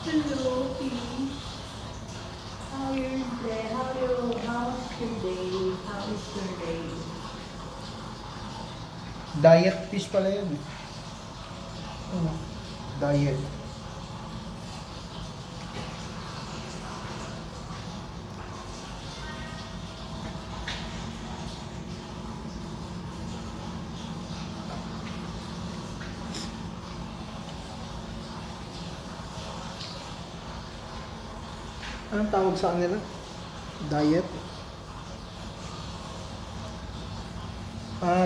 Hello, Kitty. How your day? How's your day? How is your day? Diet fish pala yun. Oh, diet. Anong tawag sa kanila? Diet?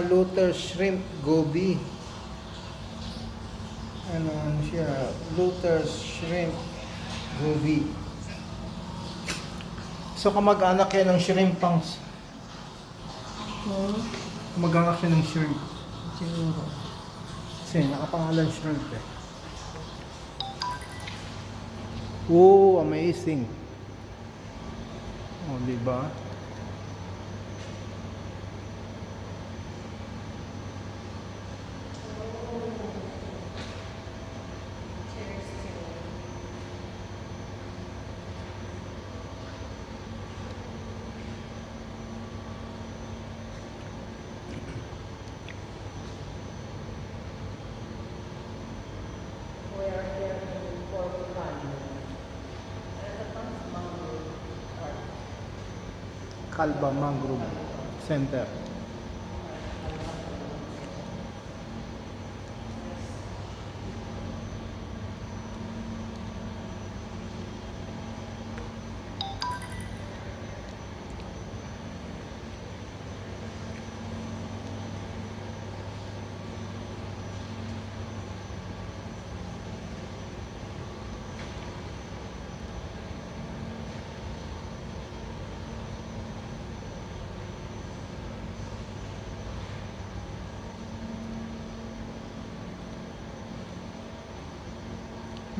Luther Shrimp Goby. Ano siya? Luther Shrimp Goby. So, kamag-anak yan ng shrimp pangs. Kamag-anak siya ng shrimp. Siguro. Kasi nakapangalan shrimp eh. Oh, amazing. Oh, diba? We are here in Portugal. Ano pa? Mangrove Park. Calba Mangrove Center.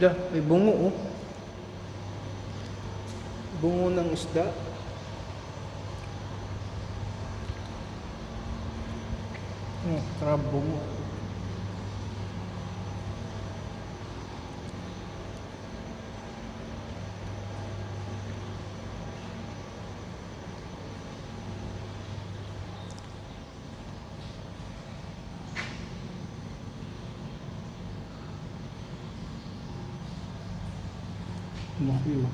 Da, may bungo oh. Bungo ng isda. Crab bungo. Laki oh.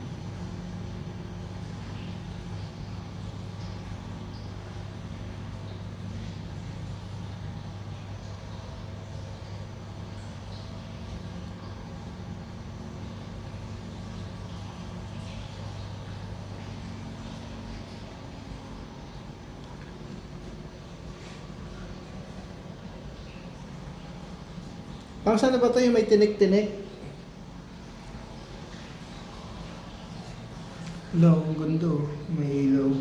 Parang saan na ba ito yung may tinik-tinik? Ilaw, ang ganda oh. May ilaw.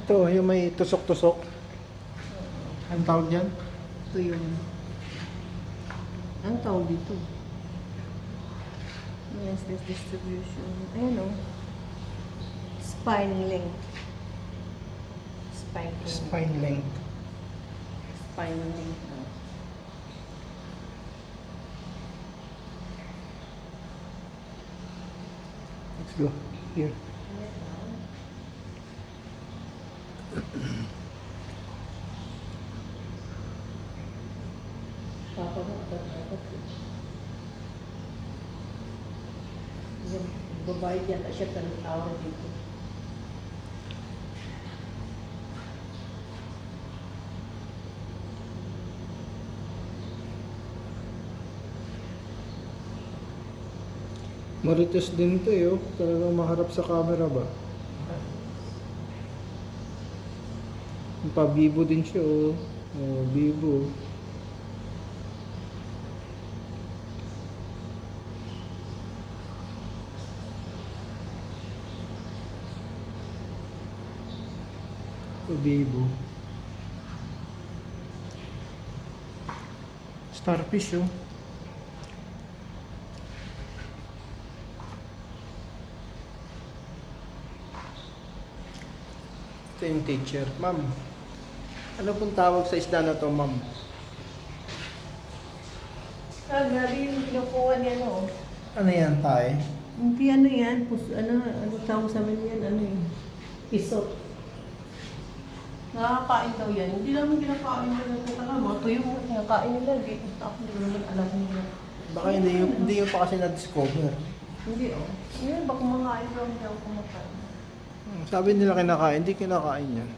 Ito, yung may tusok-tusok. Anong tawag dyan? Ito yung... Ang tawag dito? Yes, this distribution. Ayan o. Spine length. Spine length. Spine length. Spine length. Let's go. Here. Babayad yata siya ng hour dito. Marites din to eh, oh. Talagang maharap sa camera ba? Pa-Vivo din siya, oh. Oh, Vivo. Vivo. Starfish, oh. Ito yung teacher. Ma'am, ano pong tawag sa isda na to, ma'am? Grabe yung kinukuha niya, no? Ano yan, tay? Hindi ano yan, ano tawag sa amin yan, ano yun? Isot. Nakakain daw yan. Hindi naman kinakain nila ng taka. Mga tuyo mo, kinakain nila. Ako hindi ko naman alam nila. Baka hindi yung pa kasi na-discover. Hindi, oh. Ngayon, baka kumakain daw, hindi ako kumakain. Sabi nila kinakain, hindi kinakain yan.